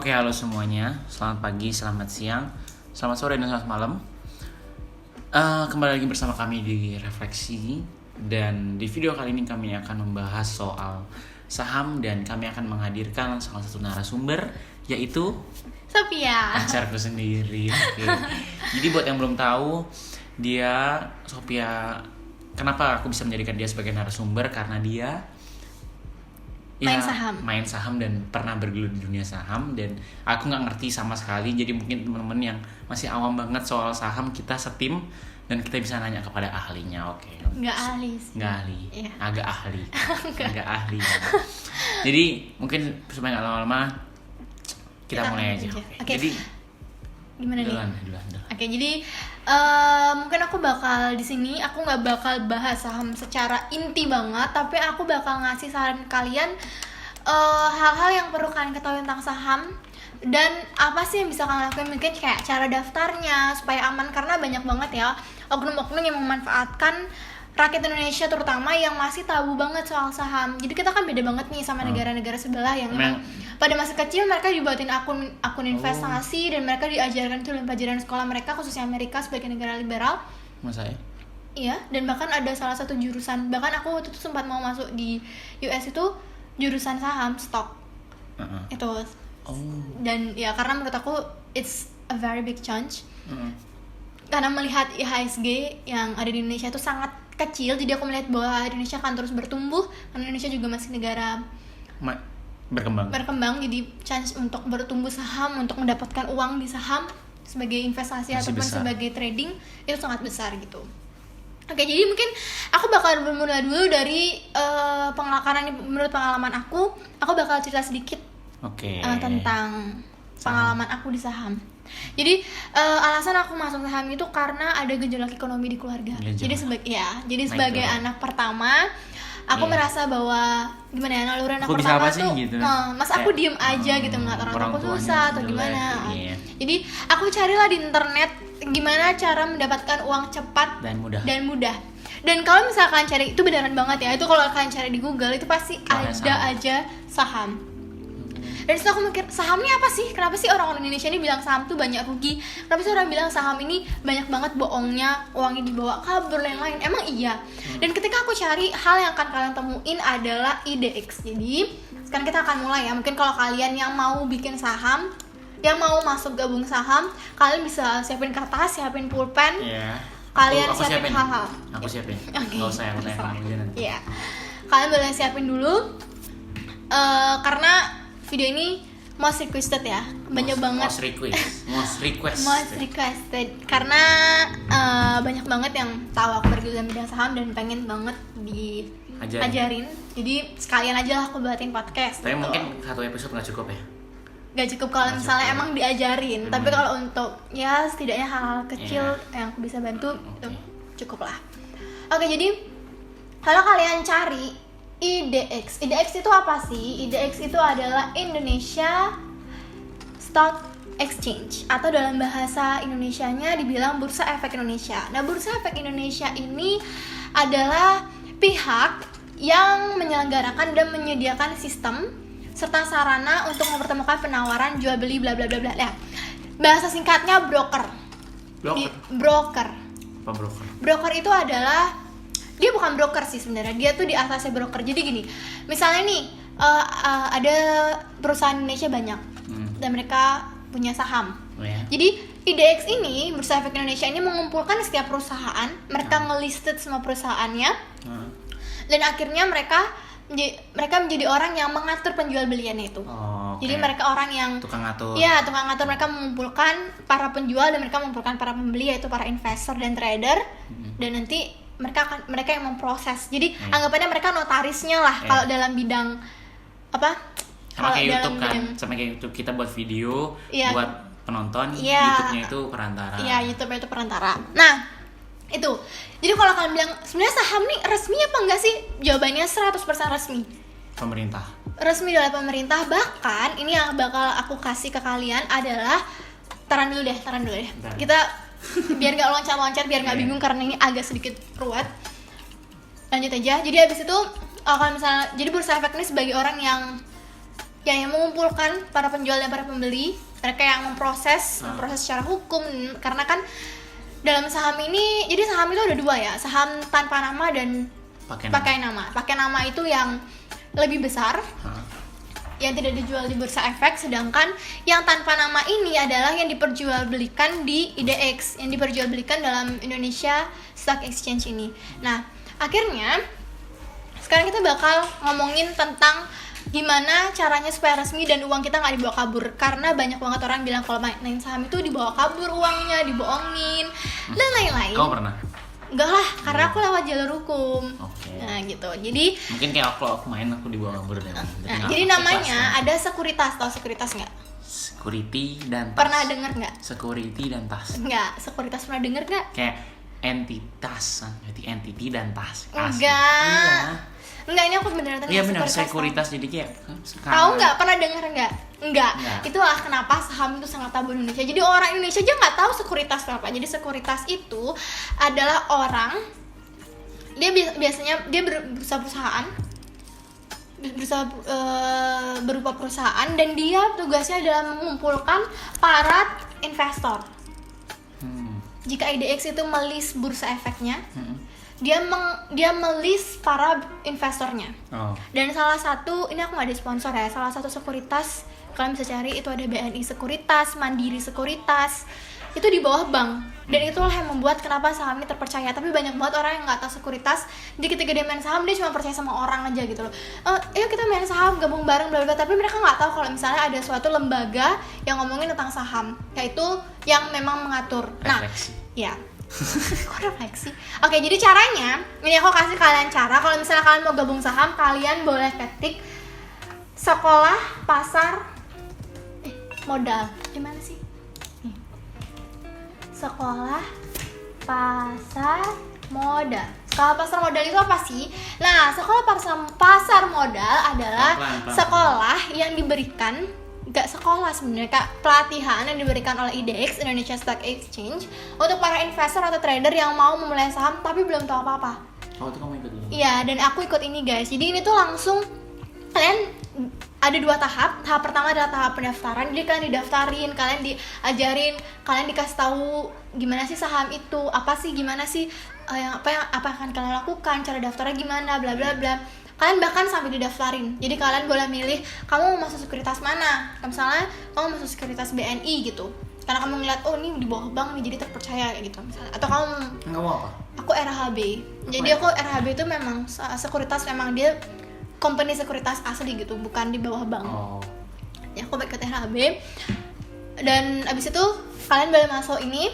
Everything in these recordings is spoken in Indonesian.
Oke, halo semuanya. Selamat pagi, selamat siang, selamat sore, dan selamat malam. Kembali lagi bersama kami di Refleksi. Dan di video kali ini kami akan membahas soal saham. Dan kami akan menghadirkan salah satu narasumber, yaitu Sophia. pacarku sendiri. Oke. Jadi buat yang belum tahu, dia Sophia. Kenapa aku bisa menjadikan dia sebagai narasumber? Karena dia main saham dan pernah bergelut di dunia saham, dan aku nggak ngerti sama sekali. Jadi mungkin teman-teman yang masih awam banget soal saham, kita setim dan kita bisa nanya kepada ahlinya. Oke. Nggak ahli sih. Nggak ahli. Iya. Agak ahli. Agak ahli. Jadi mungkin supaya nggak lama-lama kita mulai aja. Oke. Jadi gimana nih? Duluan. Oke, jadi mungkin aku bakal di sini aku nggak bakal bahas saham secara inti banget, tapi aku bakal ngasih saran ke kalian hal-hal yang perlu kalian ketahui tentang saham dan apa sih yang bisa kalian lakukan, mungkin kayak cara daftarnya supaya aman, karena banyak banget ya oknum-oknum yang memanfaatkan rakyat Indonesia terutama yang masih tabu banget soal saham. Jadi kita kan beda banget nih sama negara-negara sebelah yang memang pada masa kecil mereka dibuatin akun investasi dan mereka diajarkan itu dalam pelajaran sekolah mereka, khususnya Amerika sebagai negara liberal. Masa ya? Iya, dan bahkan ada salah satu jurusan, bahkan aku waktu itu sempat mau masuk di US itu jurusan saham, stock. Itu. Dan ya karena menurut aku it's a very big chance. Karena melihat IHSG yang ada di Indonesia itu sangat kecil, jadi aku melihat bahwa Indonesia akan terus bertumbuh karena Indonesia juga masih negara berkembang, jadi chance untuk bertumbuh saham, untuk mendapatkan uang di saham sebagai investasi masih ataupun besar. Sebagai trading itu sangat besar gitu. Oke, jadi mungkin aku bakal bermula dulu dari menurut pengalaman aku bakal cerita sedikit tentang pengalaman aku di saham. Jadi alasan aku masuk saham itu karena ada gejolak ekonomi di keluarga. Jadi sebagai anak pertama, aku merasa bahwa gimana ya, naluran anak pertama tuh gitu? Masa aku diem aja gitu ngeliat orang tua susah atau gimana. Jadi aku carilah di internet gimana cara mendapatkan uang cepat dan mudah. Dan kalau misalkan cari, itu beneran banget ya, itu kalau kalian cari di Google itu pasti ada aja saham. Dan disitu aku mikir, saham ini apa sih? Kenapa sih orang-orang Indonesia ini bilang saham tuh banyak rugi? Kenapa sih orang bilang saham ini banyak banget bohongnya, uangnya dibawa kabur, lain-lain? Emang iya. Dan ketika aku cari, hal yang akan kalian temuin adalah IDX. Jadi sekarang kita akan mulai ya. Mungkin kalau kalian yang mau bikin saham, yang mau masuk gabung saham, kalian bisa siapin kertas, siapin pulpen. Kalian aku siapin hal-hal. Aku siapin. Okay. Nggak usah yang lain. Iya. Kalian boleh siapin dulu. Karena video ini most requested ya, banyak banget. Most requested. Karena banyak banget yang tahu aku bergelut dalam bidang saham dan pengen banget diajarin. Jadi sekalian aja lah aku buatin podcast. Tapi gitu. mungkin satu episode nggak cukup ya? Gak cukup kalau misalnya emang diajarin. Tapi kalau untuk ya setidaknya hal-hal kecil yang aku bisa bantu, cukup lah. Oke, jadi kalau kalian cari IDX itu apa sih? IDX itu adalah Indonesia Stock Exchange, atau dalam bahasa Indonesianya dibilang Bursa Efek Indonesia. Nah, Bursa Efek Indonesia ini adalah pihak yang menyelenggarakan dan menyediakan sistem serta sarana untuk mempertemukan penawaran jual beli bla bla bla bla. Bahasa singkatnya broker. Broker. Apa broker? Broker itu adalah, dia bukan broker sih sebenarnya, dia tuh di atasnya broker. Jadi gini, misalnya nih ada perusahaan Indonesia banyak dan mereka punya saham. Jadi IDX ini, Bursa Efek Indonesia ini mengumpulkan setiap perusahaan, mereka ngelisted semua perusahaannya, dan akhirnya mereka menjadi orang yang mengatur penjual beliannya itu. Jadi mereka orang yang tukang ngatur. Iya, tukang ngatur. Mereka mengumpulkan para penjual dan mereka mengumpulkan para pembeli, yaitu para investor dan trader. Dan nanti mereka yang memproses. Jadi anggapannya mereka notarisnya lah kalau dalam bidang apa? Sama kayak YouTube kan, sama kayak YouTube kita buat video buat penonton, YouTube-nya itu perantara. Iya, YouTube itu perantara. Nah, itu. Jadi kalau kalian bilang sebenarnya saham nih resmi apa enggak sih? Jawabannya 100% resmi. Pemerintah. Resmi oleh pemerintah. Bahkan ini yang bakal aku kasih ke kalian adalah taran dulu deh. Kita biar nggak loncat-loncat, biar nggak bingung karena ini agak sedikit ruwet. Lanjut aja. Jadi abis itu kalau misalnya, jadi Bursa Efek ini sebagai orang yang yang mengumpulkan para penjual dan para pembeli, mereka yang memproses secara hukum, karena kan dalam saham ini, jadi saham itu ada dua ya, saham tanpa nama dan pakai nama. Pakai nama itu yang lebih besar, yang tidak dijual di bursa efek, sedangkan yang tanpa nama ini adalah yang diperjualbelikan di IDX, yang diperjualbelikan dalam Indonesia Stock Exchange ini. Nah, akhirnya sekarang kita bakal ngomongin tentang gimana caranya supaya resmi dan uang kita nggak dibawa kabur, karena banyak banget orang bilang kalau main saham itu dibawa kabur uangnya, dibohongin dan lain-lain. Kau pernah? Enggak lah, karena aku lewat jalur hukum. Nah gitu, jadi mungkin kayak aku main aku dibawa kabur dan jadi namanya ada sekuritas. Tahu sekuritas nggak? Security dan tas. Pernah denger nggak? Security dan tas. Nggak, sekuritas pernah denger nggak? Kayak entitas, jadi entity dan tas. Enggak. Enggak, ini aku beneran Iya benar, sekuritas jadi kayak tahu nggak, pernah dengar nggak? Enggak. Itulah kenapa saham itu sangat tabu di Indonesia. Jadi orang Indonesia aja nggak tahu sekuritas apa. Jadi sekuritas itu adalah orang, dia biasanya dia berupa perusahaan, dan dia tugasnya adalah mengumpulkan para investor. Jika IDX itu melis bursa efeknya, dia melis para investornya. Dan salah satu, ini aku nggak ada sponsor ya, salah satu sekuritas kalian bisa cari itu ada BNI Sekuritas, Mandiri Sekuritas, itu di bawah bank. Dan itulah yang membuat kenapa saham ini terpercaya. Tapi banyak banget orang yang nggak tahu sekuritas, jadi ketika dia main saham dia cuma percaya sama orang aja gitu loh. Ayo kita main saham, gabung bareng bla bla. Tapi mereka nggak tahu kalau misalnya ada suatu lembaga yang ngomongin tentang saham, yaitu yang memang mengatur. Refleksi. Nah, ya. Kok refleksi? Oke, jadi caranya, ini aku kasih kalian cara. Kalau misalnya kalian mau gabung saham, kalian boleh ketik sekolah pasar modal. Gimana sih? Nih. Sekolah pasar modal. Sekolah pasar modal itu apa sih? Nah, sekolah pasar modal adalah sekolah yang diberikan, gak sekolah sebenarnya, kak, pelatihan yang diberikan oleh IDX, Indonesia Stock Exchange, untuk para investor atau trader yang mau memulai saham tapi belum tahu apa-apa. Itu kamu ikut ini? Iya, dan aku ikut ini guys. Jadi ini tuh langsung kalian ada 2 tahap. Tahap pertama adalah tahap pendaftaran. Jadi kalian didaftarin, kalian diajarin, kalian dikasih tahu gimana sih saham itu, apa sih, gimana sih apa yang akan kalian lakukan, cara daftarnya gimana, bla bla bla. Kalian bahkan sampai didaftarin. Jadi kalian boleh milih kamu mau masuk sekuritas mana. Misalnya kamu masuk sekuritas BNI gitu, karena kamu ngeliat oh ini di bawah bank nih, jadi terpercaya gitu misalnya. Atau kamu apa? Aku RHB. Jadi aku RHB itu memang sekuritas, memang dia company sekuritas asli gitu, bukan di bawah bank. Ya aku ikut RHB. Dan abis itu kalian boleh masuk ini.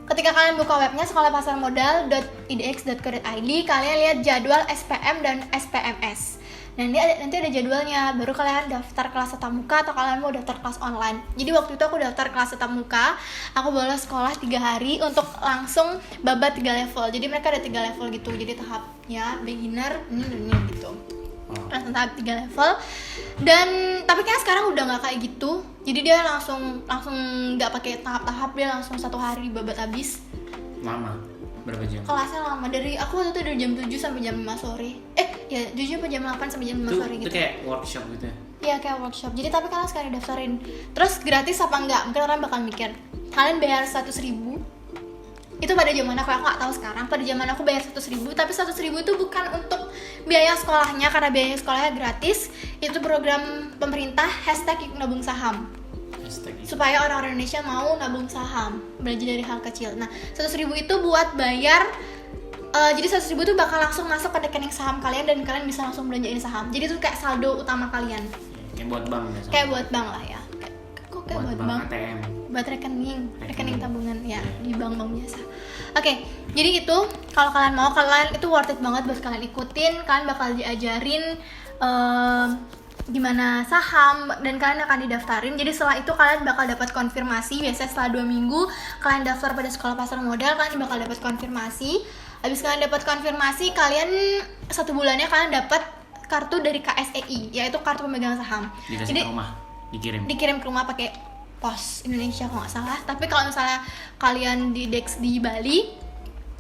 Ketika kalian buka webnya sekolahpasarmodal.idx.co.id, kalian lihat jadwal SPM dan SPMS. Nanti ada jadwalnya, baru kalian daftar kelas tatap muka atau kalian mau daftar kelas online. Jadi waktu itu aku daftar kelas tatap muka, aku bolos sekolah 3 hari untuk langsung babat 3 level. Jadi mereka ada 3 level gitu, jadi tahapnya beginner, ini gitu. Langsung tahap 3 level. Dan tapi kan sekarang udah nggak kayak gitu. Jadi dia langsung nggak pakai tahap-tahap, dia langsung 1 hari babat habis. Lama? Berapa jam? Kelasnya lama, dari aku waktu itu dari jam 7 sampai jam 5 sore. Ya 7 sampai jam 8 sampai jam 5 sore gitu. Itu kayak workshop gitu ya? Iya kayak workshop. Jadi tapi kalian sekarang daftarin. Terus gratis apa enggak? Mungkin orang bakal mikir. Kalian bayar 100.000. Itu pada zaman aku nggak tahu sekarang. Pada zaman aku bayar 100.000, tapi 100.000 itu bukan untuk biaya sekolahnya, karena biaya sekolahnya gratis. Itu program pemerintah #nabung saham. Supaya orang-orang Indonesia mau nabung saham, belajar dari hal kecil. Nah, 100.000 itu buat bayar. Jadi 100.000 itu bakal langsung masuk ke rekening saham kalian dan kalian bisa langsung belanjain saham. Jadi itu kayak saldo utama kalian. Kayak buat bank ya? Kayak buat bank lah ya. Kok kayak buat bank? ATM. Buat rekening tabungan ya, di bank-bank biasa. Oke, jadi itu kalau kalian mau, kalian itu worth it banget buat kalian ikutin. Kalian bakal diajarin gimana saham dan kalian akan didaftarin. Jadi setelah itu kalian bakal dapat konfirmasi. Biasanya setelah 2 minggu kalian daftar pada sekolah pasar modal, kalian bakal dapat konfirmasi. Habis kalian dapat konfirmasi, kalian 1 bulannya kalian dapat kartu dari KSEI, yaitu kartu pemegang saham. Dikasih ke rumah, dikirim ke rumah pakai pos Indonesia kalau nggak salah. Tapi kalau misalnya kalian di DEX di Bali,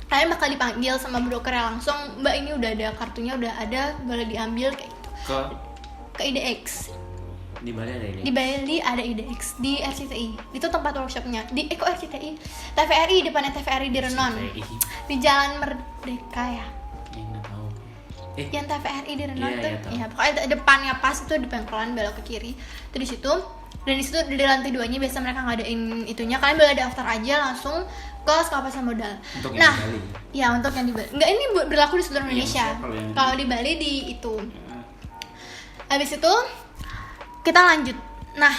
kalian bakal dipanggil sama brokernya langsung, Mbak ini udah ada kartunya, udah ada, boleh diambil kayak gitu. Ke IDX. Di Bali ada IDX. Di Bali ada IDX di RCTI. Itu tempat workshopnya. Di RCTI, TVRI, depannya TVRI di Renon. RCTI. Di Jalan Merdeka ya. Nggak tahu. Yang TVRI di Renon tuh. Iya, pokoknya depannya pas itu di pengkolan belok ke kiri. Itu di situ. Dan di situ di lantai 2-nya biasa mereka ngadain itunya. Kalian boleh daftar aja langsung ke Sekolah Pasar Modal. Untuk yang di Bali. Ya, untuk yang di Bali. Enggak, ini berlaku di seluruh Indonesia. Kalau di Bali di itu. Habis itu kita lanjut. Nah,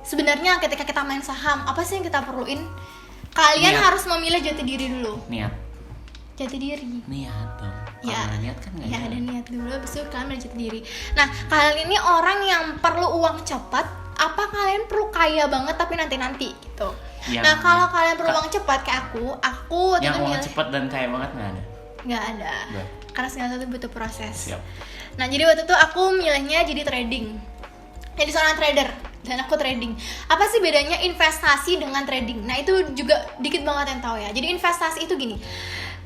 sebenarnya ketika kita main saham, apa sih yang kita perluin? Kalian harus memilih jati diri dulu. Niat. Jati diri. Niat dong. Ya, niat kan nggak ya ada niat dulu, habis itu kalian milih jati diri. Nah, kalian ini orang yang perlu uang cepat, apa kalian perlu kaya banget tapi nanti gitu. Nah, kalau kalian perlu uang cepat kayak aku yang uang cepat dan kaya banget nggak ada. Karena segala sesuatu butuh proses. Siap. Nah, jadi waktu itu aku milihnya jadi trading. Jadi seorang trader dan aku trading. Apa sih bedanya investasi dengan trading? Nah, itu juga dikit banget yang tahu ya. Jadi investasi itu gini.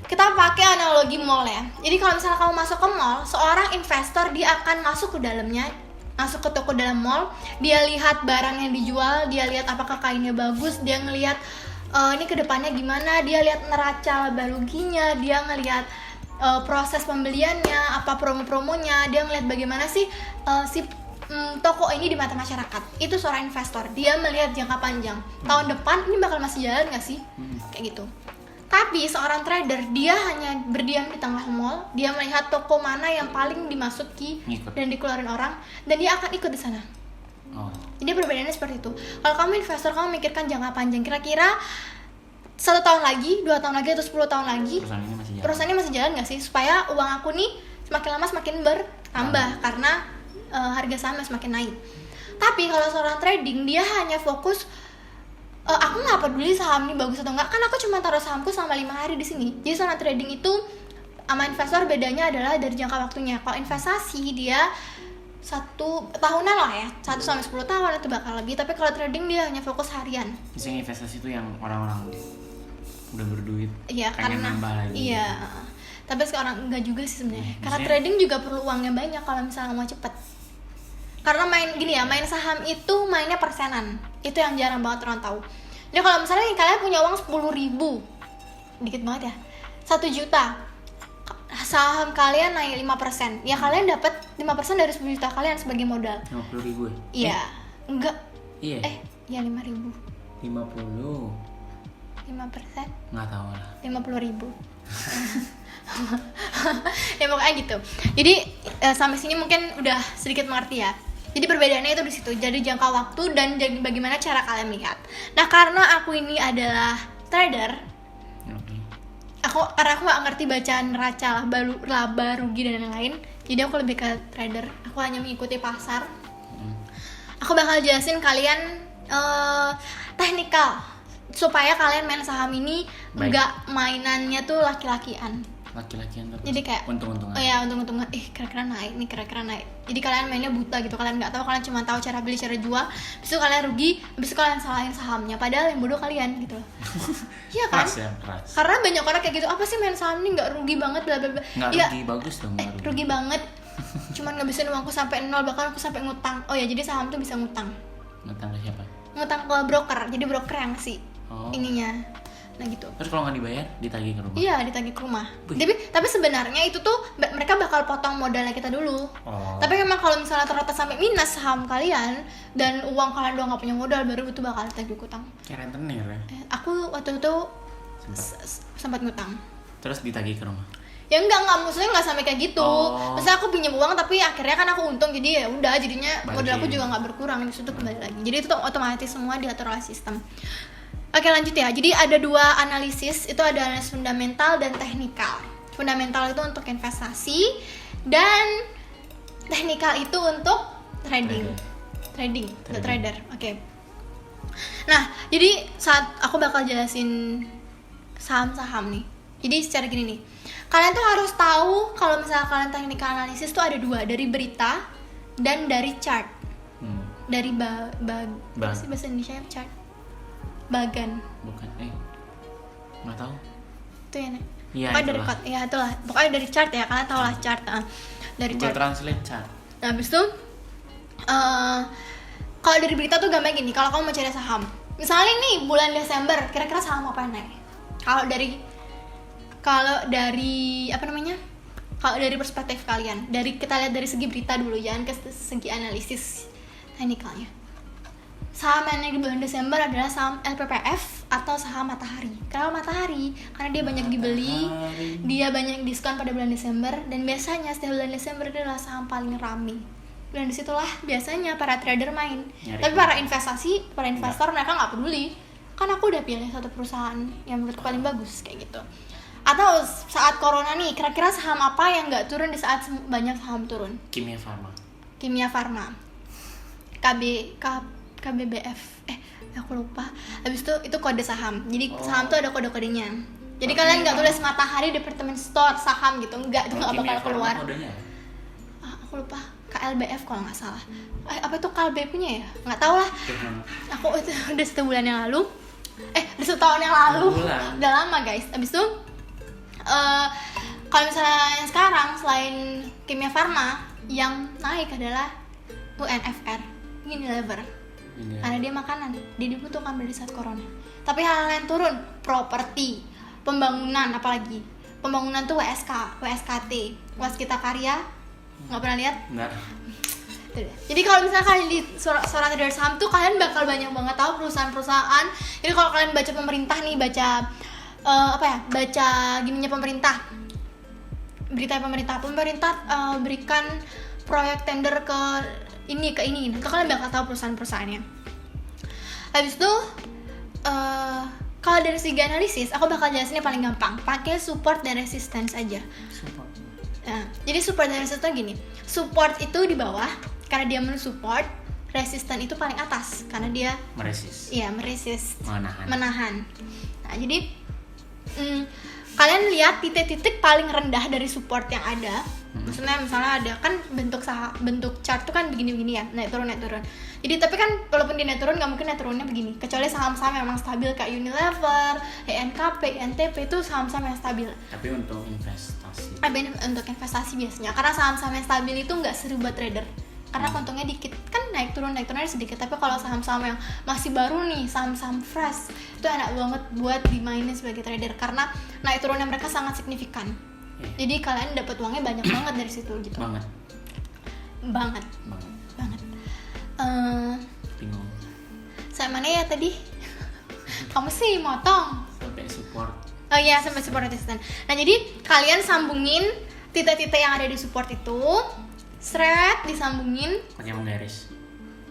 Kita pakai analogi mall ya. Jadi kalau misalnya kamu masuk ke mall, seorang investor dia akan masuk ke dalamnya, masuk ke toko dalam mall, dia lihat barang yang dijual, dia lihat apakah kainnya bagus, dia ngelihat ini kedepannya gimana, dia lihat neraca laba ruginya, dia ngelihat proses pembeliannya, apa promo-promonya, dia ngelihat bagaimana sih toko ini di mata masyarakat. Itu seorang investor, dia melihat jangka panjang, tahun depan ini bakal masih jalan nggak sih, kayak gitu. Tapi seorang trader dia hanya berdiam di tengah mall, dia melihat toko mana yang paling dimasuki dan dikeluarin orang, dan dia akan ikut di sana. Jadi perbedaannya seperti itu. Kalau kamu investor, kamu mikirkan jangka panjang, kira-kira 1 tahun lagi, 2 tahun lagi, atau 10 tahun lagi perusahaan ini masih jalan nggak sih, supaya uang aku nih semakin lama semakin bertambah karena harga sahamnya semakin naik. Tapi kalau seorang trading, dia hanya fokus aku nggak peduli saham ini bagus atau enggak, kan aku cuma taruh sahamku selama 5 hari di sini. Jadi seorang trading itu sama investor bedanya adalah dari jangka waktunya. Kalau investasi dia 1 tahunan lah ya, 1 sampai 10 tahun itu bakal lebih. Tapi kalau trading dia hanya fokus harian. Misalnya investasi itu yang orang-orang udah berduit, iya, pengen nambah lagi. Iya. Tapi sekarang enggak juga sih sebenarnya. Karena trading juga perlu uangnya banyak kalau misalnya mau cepet. Karena main saham itu mainnya persenan. Itu yang jarang banget orang tahu. Jadi kalau misalnya kalian punya uang 10.000, dikit banget ya, 1 juta, saham kalian naik 5%, ya kalian dapat 5% dari 10 juta kalian sebagai modal. 50.000 ya? Iya. Enggak. Iya. Ya 5.000. 50. 5%? Nggak tahu lah. 50.000. Ya pokoknya gitu. Jadi sampai sini mungkin udah sedikit mengerti ya. Jadi perbedaannya itu di situ. Jadi jangka waktu dan bagaimana cara kalian melihat. Nah, karena aku ini adalah trader, karena aku nggak ngerti bacaan neraca laba rugi dan lain-lain. Jadi aku lebih ke trader. Aku hanya mengikuti pasar. Aku bakal jelasin kalian teknikal supaya kalian main saham ini nggak mainannya tuh laki-lakian terus. Jadi kayak untung-untungan. Oh ya, untung-untungan. Kira-kira naik nih, kira-kira naik. Jadi kalian mainnya buta gitu. Kalian nggak tahu, kalian cuma tahu cara beli, cara jual. Habis itu kalian rugi, habis itu kalian salahin sahamnya. Padahal yang bodoh kalian gitu. Iya kan? Keras. Karena banyak orang kayak gitu. Apa sih main saham ini nggak rugi banget, bla bla bla. Nggak rugi, bagus dong. Rugi banget. Cuman ngabisin uangku sampai 0, bahkan aku sampai ngutang. Oh ya, jadi saham tuh bisa ngutang. Ngutang ke siapa? Ngutang ke broker. Jadi broker yang ngasih ininya. Nah gitu. Terus kalau nggak dibayar, ditagih ke rumah? Iya, ditagih ke rumah. Tapi sebenarnya itu tuh mereka bakal potong modalnya kita dulu. Tapi memang kalau misalnya ternyata sampai minus saham kalian dan uang kalian udah nggak punya modal, baru itu bakal ditagih utang. Kayak rentenir ya? Aku waktu itu sempat ngutang. Terus ditagih ke rumah? Ya enggak, maksudnya nggak sampai kayak gitu. Maksudnya aku pinjam uang tapi akhirnya kan aku untung, jadi ya udah, jadinya modal aku juga nggak berkurang, itu tuh kembali lagi. Jadi itu tuh otomatis semua diatur oleh sistem. Oke, lanjut ya. Jadi ada 2 analisis, itu ada analisis fundamental dan teknikal. Fundamental itu untuk investasi dan teknikal itu untuk trading. Untuk trader. Oke. Nah, jadi saat aku bakal jelasin saham-saham nih. Jadi secara gini nih. Kalian tuh harus tahu kalau misalnya kalian teknikal analisis tuh ada 2, dari berita dan dari chart. Dari apa sih bahasa Indonesia chart? Bagan. Bukan, nggak tahu. Itu ya, Nek? Iya, pokoknya dari chart, ya itulah. Pokoknya dari chart ya, kalian tau lah chart. Dari Google chart. Translate chart. Nah, habis itu kalau dari berita tuh gampang gini, kalau kamu mau cari saham, misalnya nih bulan Desember, kira-kira saham apa yang naik? Kalau dari apa namanya? Kalau dari perspektif kalian, kita lihat dari segi berita dulu, jangan ke segi analisis teknikalnya. Saham yang naik di bulan Desember adalah saham LPPF atau saham Matahari. Kenapa Matahari? Karena dia banyak dibeli, dia banyak diskon pada bulan Desember, dan biasanya setiap bulan Desember adalah saham paling ramai. Dan disitulah biasanya para trader main. Tapi para investor mereka nggak peduli. Kan aku udah pilih satu perusahaan yang menurutku paling bagus kayak gitu. Atau saat corona nih, kira-kira saham apa yang nggak turun di saat banyak saham turun? Kimia Farma. KBBF. Aku lupa. Habis itu kode saham. Jadi saham tuh ada kode-kodenya. Jadi kalian nggak tulis Matahari Department Store saham gitu, nggak, itu nggak bakal keluar. Aku lupa. KLBF kalau nggak salah. Apa itu KLB punya ya? Nggak tahu lah. Aku itu udah 1 bulan yang lalu. Udah 1 tahun yang lalu. Udah lama guys. Abis itu kalau misalnya yang sekarang selain Kimia Farma, yang naik adalah UNFR, Unilever. Karena dia makanan, dia dibutuhkan dari saat corona. Tapi hal yang turun, properti, pembangunan, apalagi pembangunan tuh WSKT, Waskita Karya. Nggak pernah lihat? Nggak. Jadi kalau misalnya kalian di surat trader saham tuh, kalian bakal banyak banget tahu perusahaan-perusahaan. Jadi kalau kalian baca pemerintah nih, baca gininya pemerintah, berita pemerintah berikan proyek tender ke ini, itu kalian bakal tahu perusahaan-perusahaannya. Habis itu kalau dari segi analisis, aku bakal jelasinnya paling gampang, pakai support dan resistance aja. Jadi support dan resistance gini, support itu di bawah karena dia men-support, resistance itu paling atas karena dia meresist, menahan. Nah, jadi kalian lihat titik-titik paling rendah dari support yang ada. Maksudnya misalnya ada kan bentuk chart tuh kan begini-begini ya, naik turun. Jadi tapi kan walaupun dia naik turun, nggak mungkin naik turunnya begini, kecuali saham-saham yang memang stabil kayak Unilever, NKP, NTP, itu saham-saham yang stabil. Tapi untuk investasi. Untuk investasi biasanya, karena saham-saham yang stabil itu nggak seru buat trader, karena untungnya dikit, kan naik turunnya sedikit. Tapi kalau saham-saham yang masih baru nih, saham-saham fresh, itu enak banget buat dimainin sebagai trader karena naik turunnya mereka sangat signifikan. Jadi kalian dapat uangnya banyak banget dari situ gitu. Banget. Bingung. Saya mana ya tadi? Kamu sih motong. Sampai support. Oh iya, sampai support resistance. Nah, jadi kalian sambungin titik-titik yang ada di support itu, disambungin pakai menggaris.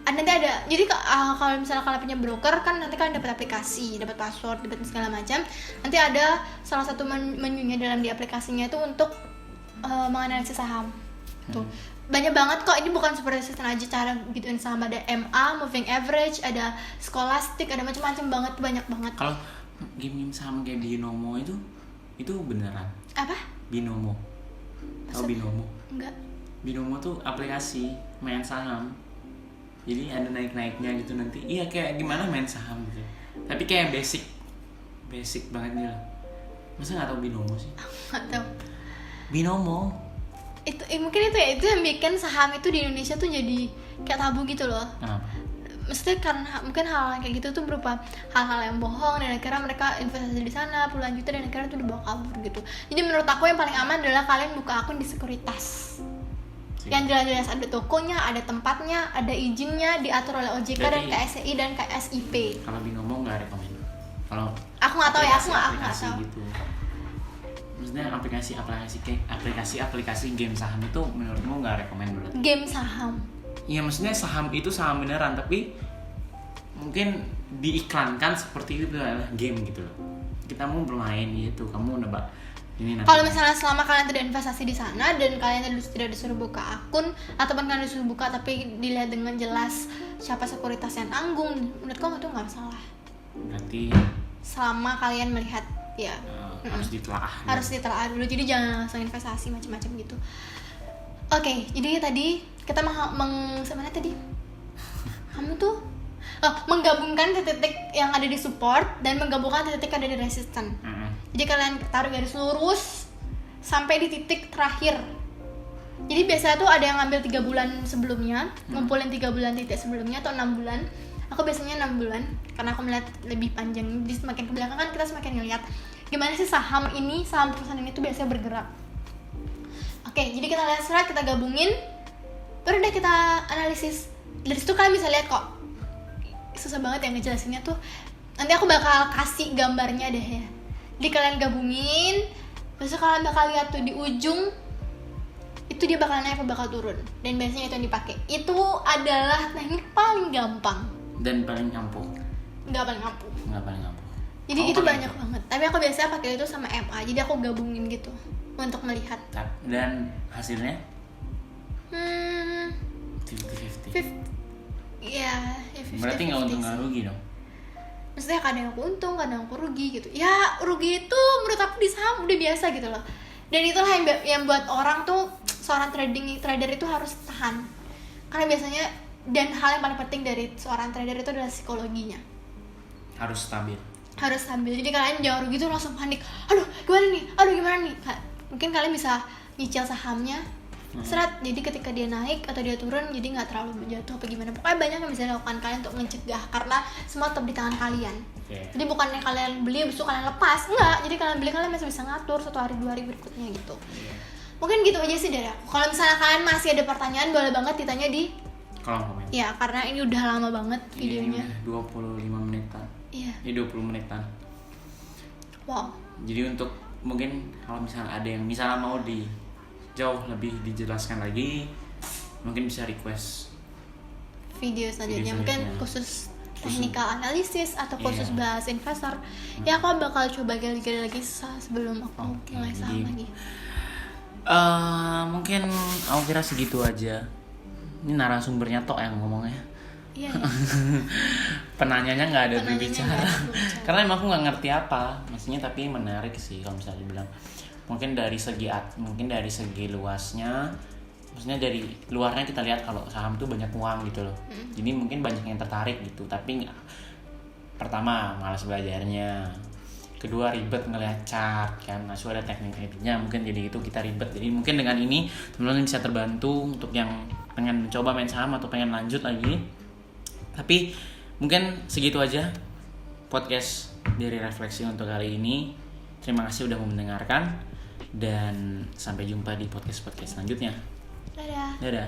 Nanti ada. Jadi kalau misalnya kalian punya broker kan, nanti kalian dapat aplikasi, dapat password, dapat segala macam. Nanti ada salah satu menunya dalam di aplikasinya itu untuk menganalisis saham. Tuh. Banyak banget kok, ini bukan super resistant aja cara gituin saham, ada MA, moving average, ada scholastic, ada macam-macam banget, banyak banget. Kalau game saham kayak Binomo itu beneran? Apa? Binomo. Tahu Binomo? Enggak. Binomo tuh aplikasi main saham. Jadi ada naik-naiknya gitu nanti. Iya, kayak gimana main saham gitu. Tapi kayak basic banget gitu. Masa nggak tahu Binomo sih? Nggak tahu. Binomo. Itu mungkin itu yang bikin saham itu di Indonesia tuh jadi kayak tabu gitu loh. Kenapa? Maksudnya karena mungkin hal kayak gitu tuh berupa hal-hal yang bohong, dan akhirnya mereka investasi di sana puluhan juta dan akhirnya tuh dibawa kabur gitu. Jadi menurut aku yang paling aman adalah kalian buka akun di sekuritas. Yang jelas-jelas ada tokonya, ada tempatnya, ada izinnya, diatur oleh OJK dan KSI dan KSIP. Kalau Binomo nggak rekomend. Kalau aku nggak tahu ya, aku nggak tahu. Gitu. Maksudnya aplikasi game saham itu menurutmu nggak rekomend berarti? Game saham? Iya, maksudnya saham itu saham beneran, tapi mungkin diiklankan seperti itu adalah game gitu loh. Kita mau bermain gitu, kamu nebak ini nanti. Kalau misalnya selama kalian tidak investasi di sana dan kalian tidak disuruh buka akun, ataupun kalian disuruh buka tapi dilihat dengan jelas siapa sekuritas yang tanggung, menurutku itu nggak masalah. Berarti selama kalian melihat ya harus ditelaah dulu. Jadi jangan langsung investasi macam-macam gitu. Oke, jadi tadi kita mana tadi? Kamu tuh menggabungkan titik-titik yang ada di support dan menggabungkan titik yang ada di resistance. Jadi kalian taruh garis lurus sampai di titik terakhir Jadi biasanya tuh ada yang ngambil 3 bulan sebelumnya, ngumpulin 3 bulan titik sebelumnya atau 6 bulan. Aku biasanya 6 bulan karena aku melihat lebih panjang. Jadi semakin ke belakang kan kita semakin ngeliat gimana sih saham perusahaan ini tuh biasanya bergerak. Oke, jadi kita lihat surat, kita gabungin, baru deh kita analisis. Dari situ kalian bisa lihat kok. Susah banget yang ngejelasinnya tuh. Nanti aku bakal kasih gambarnya deh ya. Jadi kalian gabungin, terus kalian bakal lihat tuh di ujung itu dia bakal naik apa bakal turun. Dan biasanya itu yang dipakai. Itu adalah teknik paling gampang dan paling ampuh. Nggak paling ampuh. Jadi itu banyak banget. Tapi aku biasanya pakai itu sama MA. Jadi aku gabungin gitu untuk melihat. Dan hasilnya? 50-50. Iya, 50-50. Berarti nggak untung nggak rugi dong? Maksudnya kadang aku untung, kadang aku rugi gitu. Ya rugi itu menurut aku di saham udah biasa gitu loh. Dan itulah yang buat orang tuh seorang trader itu harus tahan. Karena biasanya dan hal yang paling penting dari seorang trader itu adalah psikologinya. Harus stabil. Jadi kalian jangan rugi tuh langsung panik. Aduh gimana nih? Mungkin kalian bisa nyicil sahamnya serat, jadi ketika dia naik atau dia turun jadi nggak terlalu jatuh apa gimana. Pokoknya banyak yang bisa dilakukan kalian untuk mencegah, karena semua tetap di tangan kalian. Jadi bukannya kalian beli habis itu kalian lepas, enggak. Jadi kalian beli, kalian masih bisa ngatur 1 hari 2 hari berikutnya gitu. Mungkin gitu aja sih dari aku. Kalau misalnya kalian masih ada pertanyaan, boleh banget ditanya di kolom komen. Ya, karena ini udah lama banget videonya. Ini udah 25 menitan. Iya. Ini 20 menitan. Wow. Jadi untuk mungkin kalau misalnya ada yang misalnya mau jauh lebih dijelaskan lagi, mungkin bisa request video selanjutnya. Mungkin khusus technical analysis atau khusus bahas investor. Ya aku bakal coba gali-gali lagi sebelum aku mulai saham lagi. Mungkin aku kira segitu aja. Ini narasumbernya tok yang ngomongnya. Iya. Penanyanya nggak ada berbicara. Karena emang aku nggak ngerti apa, maksudnya, tapi menarik sih kalau misalnya dibilang. Mungkin dari segi luasnya, maksudnya dari luarnya kita lihat kalau saham tuh banyak uang gitu loh. Jadi mungkin banyak yang tertarik gitu, tapi pertama malas belajarnya, kedua ribet ngelihat chart kan, masuk ada teknik-tekniknya, mungkin jadi itu kita ribet. Jadi mungkin dengan ini teman-teman bisa terbantu untuk yang pengen mencoba main saham atau pengen lanjut lagi. Tapi mungkin segitu aja podcast dari Refleksi untuk kali ini. Terima kasih udah mau mendengarkan dan sampai jumpa di podcast selanjutnya. Dadah.